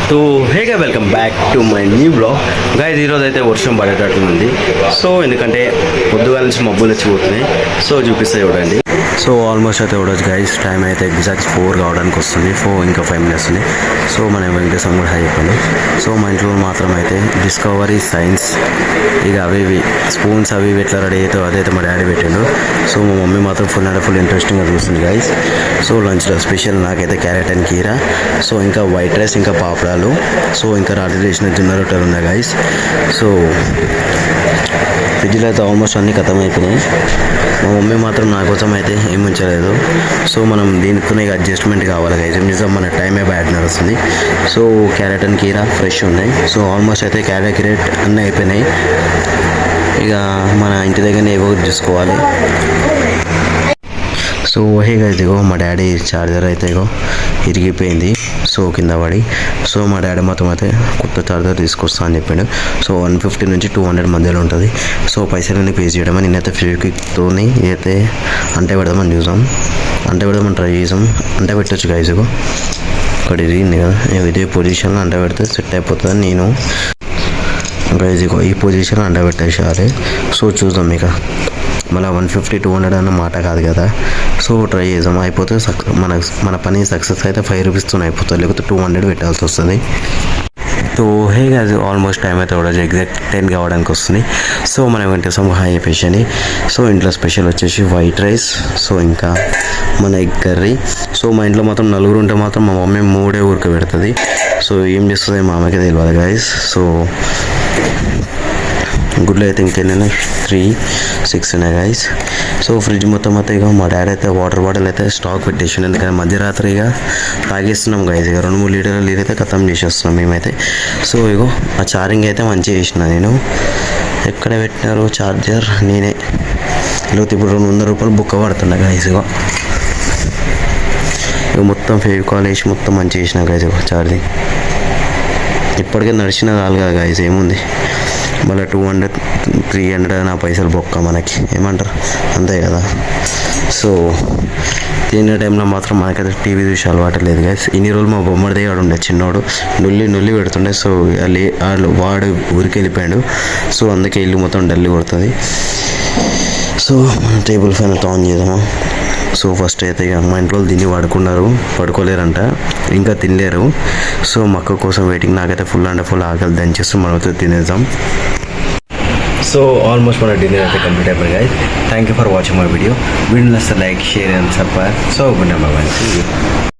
तो हेगा welcome back to my new blog guys. ఈరోజు అయితే వర్షం పడేటట్టుంది. సో ఎందుకంటే పొద్దుగా నుంచి మబ్బులు వచ్చిపోతున్నాయి. సో చూపిస్తే చూడండి. సో ఆల్మోస్ట్ అయితే చూడొచ్చు గైస్. టైం అయితే ఎగ్జాక్ట్ 4 కావడానికి వస్తుంది. 4 ఇంకా 5 minutes ఉంది. సో మన వెంకటేశ్వరం కూడా అయిపోయింది. సో మా ఇంట్లో మాత్రం అయితే డిస్కవరీ సైన్స్ ఇక అవి ఇవి స్పూన్స్ అవి ఇవి ఎట్లా రెడీ అవుతావు అదైతే మా డాడీ పెట్టిండు. సో మా మమ్మీ మాత్రం ఫుల్ అంటే ఫుల్ ఇంట్రెస్టింగ్గా చూస్తుంది గైస్. సో లంచ్లో స్పెషల్ నాకైతే క్యారెట్ అండ్ కీరా, సో ఇంకా వైట్ రైస్, ఇంకా పాపడాలు, సో ఇంకా రాత్రి చేసిన జొన్న రొట్టెలు ఉన్నాయి గైస్. సో ఫ్రిడ్జ్లో అయితే ఆల్మోస్ట్ అన్నీ ఖతం అయిపోయినాయి. మా మమ్మీ మాత్రం నా కోసం అయితే ఏం ఉంచలేదు. సో మనం దీనితోనే అడ్జస్ట్మెంట్ కావాలి గైస్. నిజం మన టైమే బ్యాడ్ నడుస్తుంది. సో క్యారెట్ అండ్ కీరా ఫ్రెష్ ఉన్నాయి. సో ఆల్మోస్ట్ అయితే క్యారెట్ అన్నీ అయిపోయినాయి. ఇక మన ఇంటి దగ్గరనే ఏవో చూసుకోవాలి. సో హే గైస్, ఇగో మా డాడీ ఛార్జర్ అయితే ఇగో ఇరిగిపోయింది. సో కింద పడి. సో మా డాడీ మొత్తం అయితే కొత్త ఛార్జర్ తీసుకొస్తా అని చెప్పాడు. సో 150 నుంచి 200 మధ్యలో ఉంటుంది. సో పైసలన్నీ పే చేయడం. నేనైతే ఫ్యూక్విక్తో అయితే అంటే పెడదామని చూసాం. అంటే పెడదామని ట్రై చేసాం. అంటే పెట్టచ్చు గైస్. ఇగో ఇక్కడ ఇరిగింది కదా, ఇదే పొజిషన్లో అంటే పెడితే సెట్ అయిపోతుందని నేను గైస్ ఇగో ఈ పొజిషన్లో అంటే పెట్టేసాలి. సో చూద్దాం ఇక మళ్ళీ 150-200 అన్న మాట కాదు కదా. సో ట్రై చేద్దాం. అయిపోతే మన పని సక్సెస్ అయితే 5 రూపీస్తో అయిపోతుంది, లేకపోతే 200 పెట్టాల్సి వస్తుంది. So hey gauge, almost time అయితే కూడా ఎగ్జాక్ట్ 10 కావడానికి వస్తుంది. సో మనం వెంటనే హాయ్ చెప్పేసి. సో ఇంట్లో స్పెషల్ వచ్చేసి వైట్ రైస్, సో ఇంకా మన ఎగ్ కర్రీ. సో మా ఇంట్లో మాత్రం 4 ఉంటే మాత్రం మా మమ్మీ 3 ఊరికి పెడుతుంది. సో ఏం చేస్తుంది మా అమ్మకి తెలియదు గాయస్. సో గుడ్లు అయితే ఇంకెన్ని 3-6 ఉన్నాయి గాయస్. సో ఫ్రిడ్జ్ మొత్తం అయితే ఇక మా డాడీ అయితే వాటర్ బాటిల్ అయితే స్టాక్ పెట్టేసాడు. ఎందుకంటే మధ్యరాత్రి ఇక తాగేస్తున్నాం గాయస్. ఇక 2-3 లీటర్ల నీరు అయితే ఖతం చేసేస్తున్నాం మేమైతే. సో ఇగో ఆ ఛార్జింగ్ అయితే మంచిగా చేసిన నేను. ఎక్కడ పెట్టినారు ఛార్జర్? నేనే. లేకపోతే ఇప్పుడు 200 రూపాయలు బుక్క పడుతుండే గాయస్. ఇక మొత్తం ఫెవికాల్ వేసి మొత్తం మంచిగా చేసిన గాయస్. ఇక ఛార్జింగ్ ఇప్పటికే నడిచిన కాలుగా గాయస్. ఏముంది మళ్ళీ 200-300 నా పైసలు బొక్క మనకి, ఏమంటారు అంతే కదా. సో తినే టైంలో మాత్రం మనకైతే టీవీ చూసి అలవాటు లేదు గైస్. ఇన్ని రోజులు మా బొమ్మడి దగ్గర ఉండే చిన్నోడు నుల్లి పెడుతుండే. సో వాడు ఊరికి వెళ్ళిపోయాడు. సో అందుకే ఇల్లు మొత్తం డల్లి కొడుతుంది. సో టేబుల్ ఫ్యాన్ అయితే ఆన్ చేద్దామా. సో ఫస్ట్ అయితే ఇక మా ఇంట్లో దీన్ని పడుకోలేరంట, ఇంకా తినలేరు. సో మా అక్క కోసం వెయిటింగ్. నాకైతే ఫుల్ అంటే ఫుల్ ఆకలి దంచేస్తూ మనమైతే తినేద్దాం. సో ఆల్మోస్ట్ మన డిన్నర్ అయితే కంప్లీట్ అయిపోయింది guys. Thank you for watching my video. Video నచ్చితే like, share and subscribe. So good night.